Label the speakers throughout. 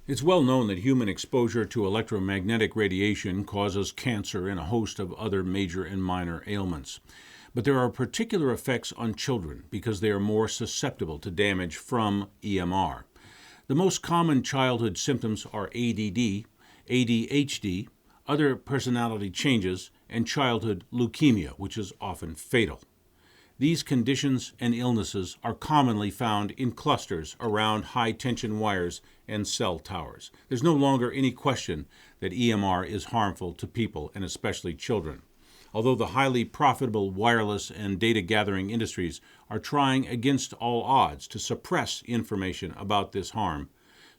Speaker 1: It's well known that human exposure to electromagnetic radiation causes cancer and a host of other major and minor ailments. But there are particular effects on children because they are more susceptible to damage from EMR. The most common childhood symptoms are ADD, ADHD, other personality changes, and childhood leukemia, which is often fatal. These conditions and illnesses are commonly found in clusters around high-tension wires and cell towers. There's no longer any question that EMR is harmful to people, and especially children. Although the highly profitable wireless and data gathering industries are trying against all odds to suppress information about this harm,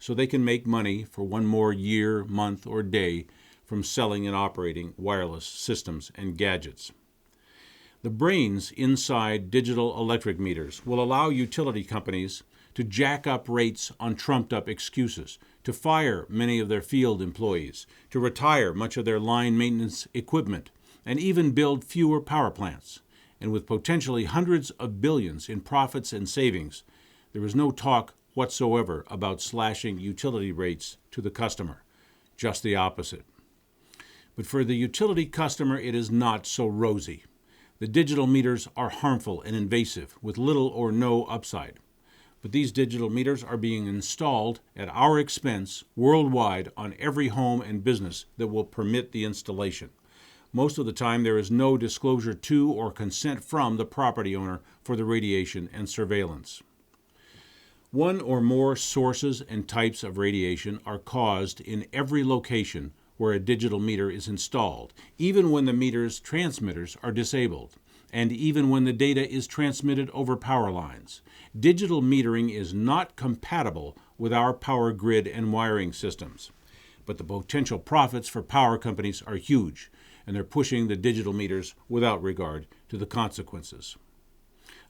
Speaker 1: so they can make money for one more year, month, or day from selling and operating wireless systems and gadgets. The brains inside digital electric meters will allow utility companies to jack up rates on trumped-up excuses, to fire many of their field employees, to retire much of their line maintenance equipment, and even build fewer power plants. And with potentially hundreds of billions in profits and savings, there is no talk whatsoever about slashing utility rates to the customer. Just the opposite. But for the utility customer, it is not so rosy. The digital meters are harmful and invasive, with little or no upside. But these digital meters are being installed at our expense worldwide on every home and business that will permit the installation. Most of the time, there is no disclosure to or consent from the property owner for the radiation and surveillance. One or more sources and types of radiation are caused in every location where a digital meter is installed, even when the meter's transmitters are disabled, and even when the data is transmitted over power lines. Digital metering is not compatible with our power grid and wiring systems. But the potential profits for power companies are huge, and they're pushing the digital meters without regard to the consequences.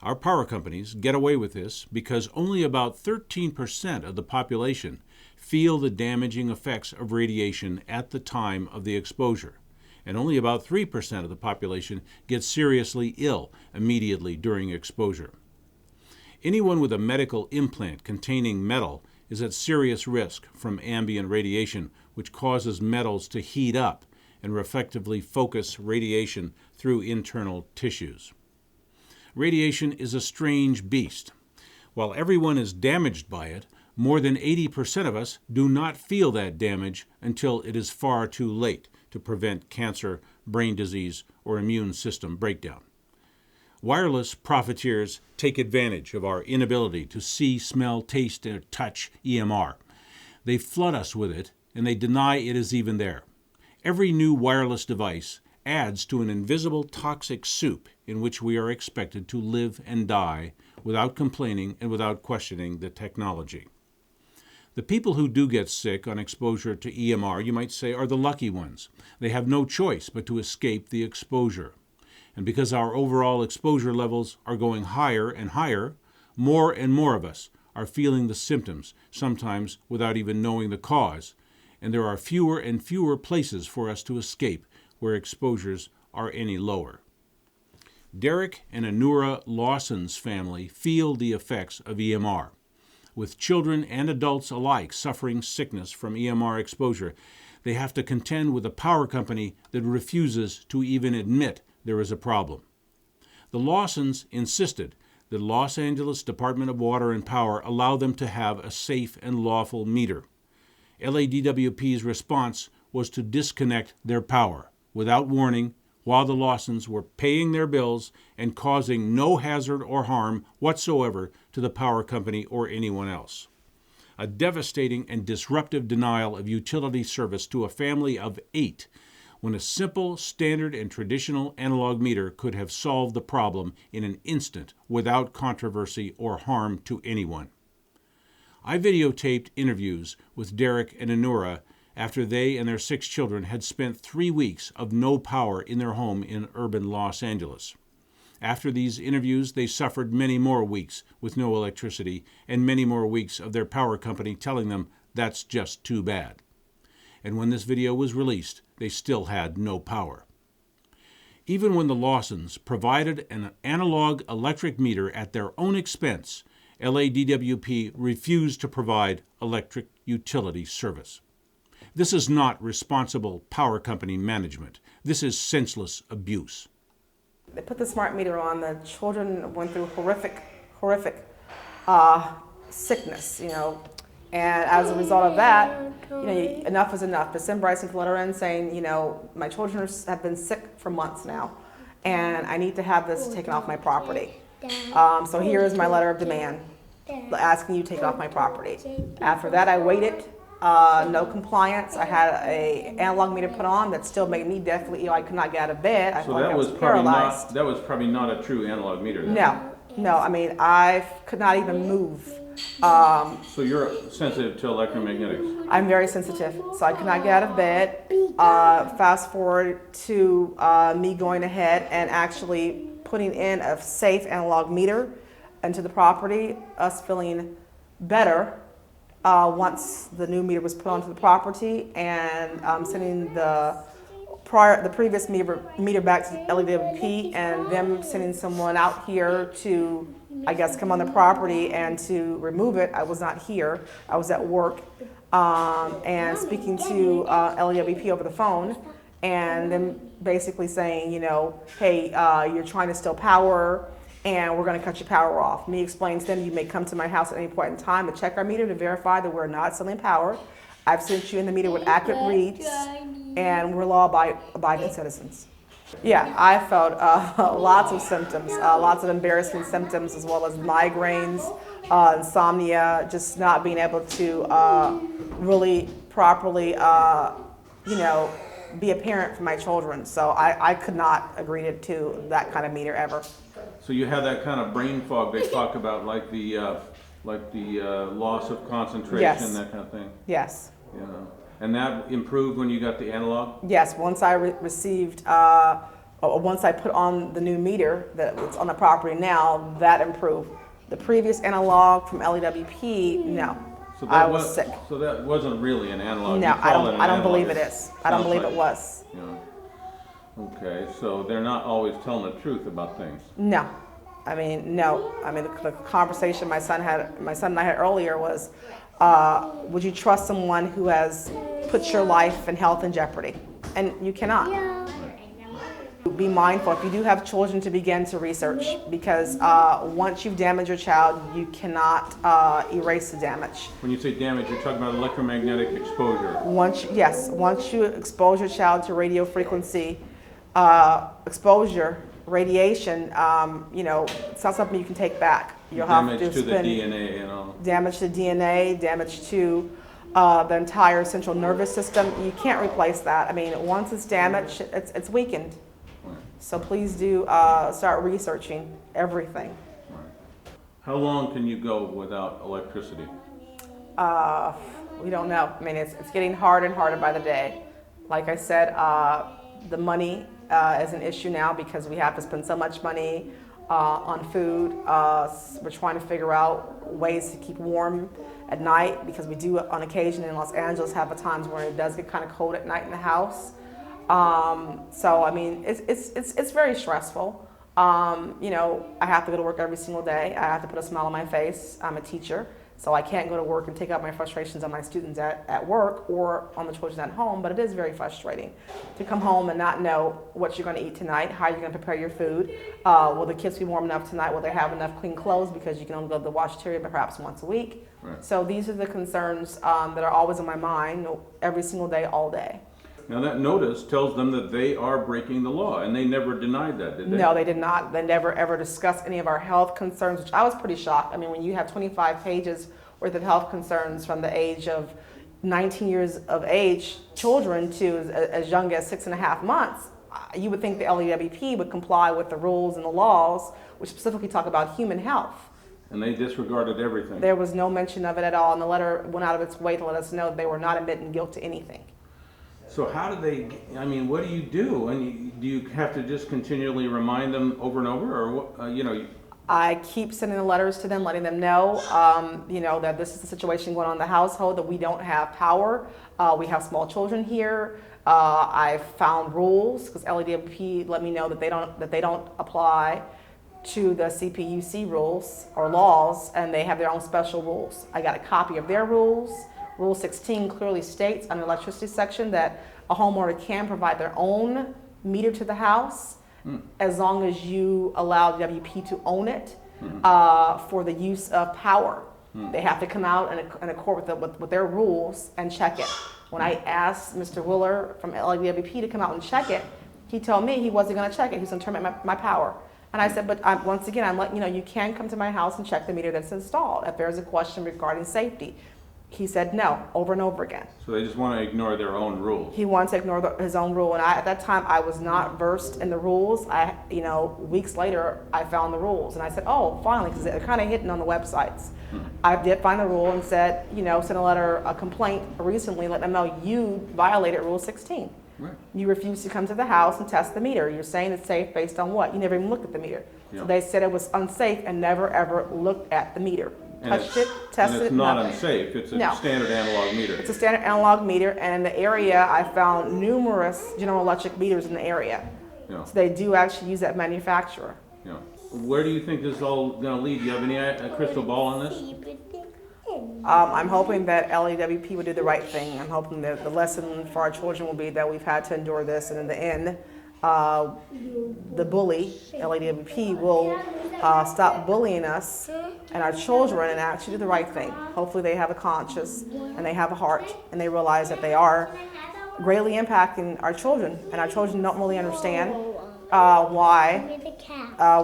Speaker 1: Our power companies get away with this because only about 13% of the population feel the damaging effects of radiation at the time of the exposure, and only about 3% of the population gets seriously ill immediately during exposure. Anyone with a medical implant containing metal is at serious risk from ambient radiation, which causes metals to heat up and effectively focus radiation through internal tissues. Radiation is a strange beast. While everyone is damaged by it, more than 80% of us do not feel that damage until it is far too late to prevent cancer, brain disease, or immune system breakdown. Wireless profiteers take advantage of our inability to see, smell, taste, or touch EMR. They flood us with it, and they deny it is even there. Every new wireless device adds to an invisible toxic soup in which we are expected to live and die without complaining and without questioning the technology. The people who do get sick on exposure to EMR, you might say, are the lucky ones. They have no choice but to escape the exposure. And because our overall exposure levels are going higher and higher, more and more of us are feeling the symptoms, sometimes without even knowing the cause. And there are fewer and fewer places for us to escape where exposures are any lower. Derek and Anura Lawson's family feel the effects of EMR. With children and adults alike suffering sickness from EMR exposure, they have to contend with a power company that refuses to even admit there is a problem. The Lawsons insisted that Los Angeles Department of Water and Power allow them to have a safe and lawful meter. LADWP's response was to disconnect their power without warning while the Lawsons were paying their bills and causing no hazard or harm whatsoever to the power company or anyone else. A devastating and disruptive denial of utility service to a family of 8 when a simple, standard, and traditional analog meter could have solved the problem in an instant without controversy or harm to anyone. I videotaped interviews with Derek and Anura after they and their 6 children had spent 3 weeks of no power in their home in urban Los Angeles. After these interviews, they suffered many more weeks with no electricity and many more weeks of their power company telling them that's just too bad. And when this video was released, they still had no power. Even when the Lawsons provided an analog electric meter at their own expense LADWP refused to provide electric utility service. This is not responsible power company management. This is senseless abuse.
Speaker 2: They put the smart meter on. The children went through horrific sickness, and as a result of that, enough is enough. December, I sent a letter in saying, my children have been sick for months now, and I need to have this taken off my property. So here is my letter of demand, asking you to take off my property. After that, I waited. No compliance. I had an analog meter put on that still made me deathly ill. I could not get out of bed. I felt like I was paralyzed.
Speaker 1: That was probably not a true analog meter then.
Speaker 2: No. I mean, I could not even move.
Speaker 1: So you're sensitive to electromagnetics?
Speaker 2: I'm very sensitive, so I could not get out of bed. Fast forward to me going ahead and actually putting in a safe analog meter into the property, us feeling better once the new meter was put onto the property, and sending the previous meter back to LAWP, and them sending someone out here to, I guess, come on the property and to remove it. I was not here. I was at work, and speaking to LAWP over the phone, and them basically saying, hey, you're trying to steal power, and we're going to cut your power off. Me explaining to them, you may come to my house at any point in time to check our meter to verify that we're not stealing power. I've sent you in the meter with accurate reads, and we're law-abiding citizens. Yeah, I felt lots of symptoms, lots of embarrassing symptoms, as well as migraines, insomnia, just not being able to really properly, be a parent for my children. So I could not agree to that kind of meter ever.
Speaker 1: So you had that kind of brain fog they talk about, like the loss of concentration,
Speaker 2: yes.
Speaker 1: That kind of thing?
Speaker 2: Yes.
Speaker 1: And that improved when you got the analog?
Speaker 2: Yes, once I received, once I put on the new meter that's on the property now, that improved. The previous analog from LAWP, no.
Speaker 1: So
Speaker 2: I was sick.
Speaker 1: So that wasn't really an analog?
Speaker 2: No, I don't believe it is. I don't believe it was.
Speaker 1: Okay, so they're not always telling the truth about things?
Speaker 2: No. I mean, no. I mean, the conversation my son and I had earlier was, would you trust someone who has put your life and health in jeopardy? And you cannot. Be mindful if you do have children to begin to research, because once you've damaged your child, you cannot erase the damage.
Speaker 1: When you say damage, you're talking about electromagnetic exposure.
Speaker 2: Once you expose your child to radio frequency exposure, radiation, it's not something you can take back. You'll
Speaker 1: damage
Speaker 2: have to
Speaker 1: the DNA and all.
Speaker 2: Damage to DNA, damage to the entire central nervous system. You can't replace that. I mean, once it's damaged, it's weakened.
Speaker 1: Right.
Speaker 2: So please do start researching everything.
Speaker 1: Right. How long can you go without electricity?
Speaker 2: We don't know. I mean, it's getting harder and harder by the day. Like I said, the money is an issue now because we have to spend so much money on food. We're trying to figure out ways to keep warm at night, because we do on occasion in Los Angeles have times where it does get kind of cold at night in the house. So I mean, it's very stressful. I have to go to work every single day. I have to put a smile on my face. I'm a teacher, so I can't go to work and take out my frustrations on my students at work or on the children at home, but it is very frustrating to come home and not know what you're going to eat tonight, how you're going to prepare your food. Will the kids be warm enough tonight? Will they have enough clean clothes, because you can only go to the washateria perhaps once a week?
Speaker 1: Right.
Speaker 2: So these are the concerns that are always in my mind every single day, all day.
Speaker 1: Now that notice tells them that they are breaking the law, and they never denied that, did they?
Speaker 2: No, they did not. They never ever discussed any of our health concerns, which I was pretty shocked. I mean, when you have 25 pages worth of health concerns from the age of 19 years of age, children to as young as 6.5 months, you would think the LAWP would comply with the rules and the laws, which specifically talk about human health.
Speaker 1: And they disregarded everything.
Speaker 2: There was no mention of it at all, and the letter went out of its way to let us know that they were not admitting guilt to anything.
Speaker 1: So how do they, I mean, what do you do? And do you have to just continually remind them over and over, or what,
Speaker 2: I keep sending the letters to them, letting them know, that this is the situation going on in the household, that we don't have power. We have small children here. I've found rules, because LAWP let me know that they don't apply to the CPUC rules or laws, and they have their own special rules. I got a copy of their rules. Rule 16 clearly states on the electricity section that a homeowner can provide their own meter to the house as long as you allow the WP to own it for the use of power. They have to come out in accord with their rules and check it. When I asked Mr. Willer from LAWP to come out and check it, he told me he wasn't going to check it. He was going to terminate my power. And I said, but once again, I'm letting you know, you can come to my house and check the meter that's installed if there's a question regarding safety. He said no, over and over again.
Speaker 1: So they just want to ignore their own rules.
Speaker 2: He wanted to ignore his own rule, and at that time I was not versed in the rules. Weeks later I found the rules, and I said, oh, finally, because they're kind of hidden on the websites. I did find the rule and said, sent a complaint recently, let them know you violated Rule 16.
Speaker 1: Right.
Speaker 2: You refused to come to the house and test the meter. You're saying it's safe based on what? You never even looked at the meter.
Speaker 1: Yeah.
Speaker 2: So they said it was unsafe and never ever looked at the meter. Touched it, tested it.
Speaker 1: And it's not
Speaker 2: nothing.
Speaker 1: unsafe. It's a standard analog meter.
Speaker 2: It's a standard analog meter, and in the area, I found numerous General Electric meters in the area.
Speaker 1: Yeah.
Speaker 2: So they do actually use that manufacturer.
Speaker 1: Yeah. Where do you think this is all going to lead? Do you have any crystal ball on this?
Speaker 2: I'm hoping that LAWP will do the right thing. I'm hoping that the lesson for our children will be that we've had to endure this, and in the end, the bully, LAWP, will stop bullying us and our children and actually do the right thing. Hopefully they have a conscience and they have a heart and they realize that they are greatly impacting our children, and our children don't really understand why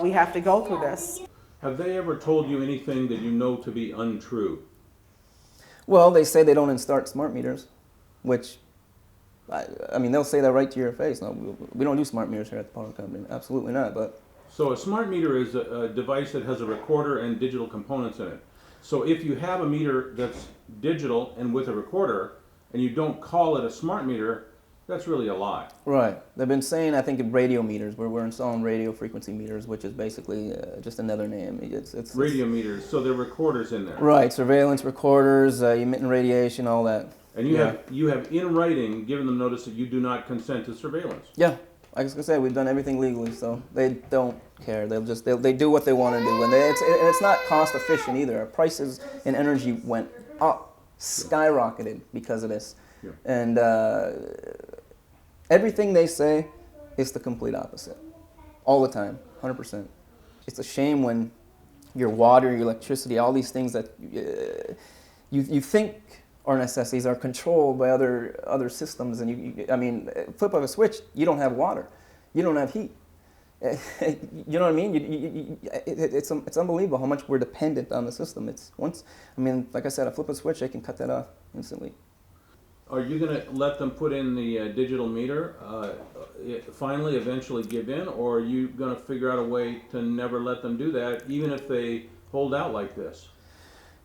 Speaker 2: we have to go through this.
Speaker 1: Have they ever told you anything that you know to be untrue?
Speaker 3: Well, they say they don't install smart meters, which, I mean, they'll say that right to your face. No, we don't do smart meters here at the power company. Absolutely not. But
Speaker 1: So a smart meter is a device that has a recorder and digital components in it. So if you have a meter that's digital and with a recorder, and you don't call it a smart meter, that's really a lie.
Speaker 3: right, they've been saying, I think, radio meters, where we're installing radio frequency meters, which is basically just another name. It's
Speaker 1: Radio meters, so there are recorders in there.
Speaker 3: right, surveillance recorders, emitting radiation, all that.
Speaker 1: And you have in writing given them notice that you do not consent to surveillance.
Speaker 3: Yeah, like I said, we've done everything legally, so they don't care. They do what they want to do, and it's not cost efficient either. Our prices in energy went up, skyrocketed because of this, and everything they say is the complete opposite, all the time, 100%. It's a shame when your water, your electricity, all these things that you think are necessities are controlled by other systems, and I mean, flip of a switch, you don't have water, you don't have heat. You know what I mean? It's unbelievable how much we're dependent on the system. Like I said, a flip of a switch, they can cut that off instantly.
Speaker 1: Are you going to let them put in the digital meter, finally, eventually give in, or are you going to figure out a way to never let them do that, even if they hold out like this?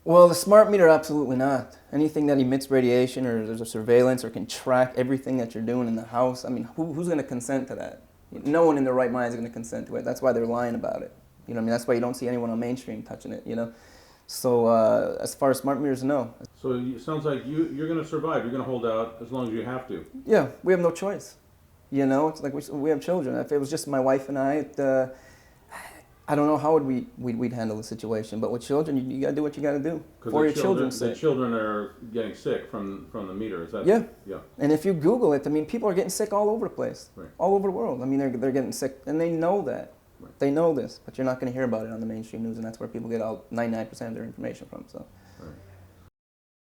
Speaker 3: Well, the smart meter, absolutely not. Anything that emits radiation or there's a surveillance or can track everything that you're doing in the house, I mean, who's going to consent to that? No one in their right mind is going to consent to it. That's why they're lying about it. You know what I mean? That's why you don't see anyone on mainstream touching it, you know? So as far as smart meters, no.
Speaker 1: So it sounds like you're going to survive. You're going to hold out as long as you have to.
Speaker 3: Yeah, we have no choice. You know, it's like we have children. If it was just my wife and I don't know how we'd handle the situation. But with children, you got to do what you got to do for your children's sake.
Speaker 1: The children are getting sick from the meter. Is that?
Speaker 3: Yeah.
Speaker 1: Yeah.
Speaker 3: And if you Google it, I mean, people are getting sick all over the place,
Speaker 1: right,
Speaker 3: all over the world. I mean, they're getting sick, and they know that.
Speaker 1: Right.
Speaker 3: They know this, but you're not going to hear about it on the mainstream news, and that's where people get all 99% of their information from. So.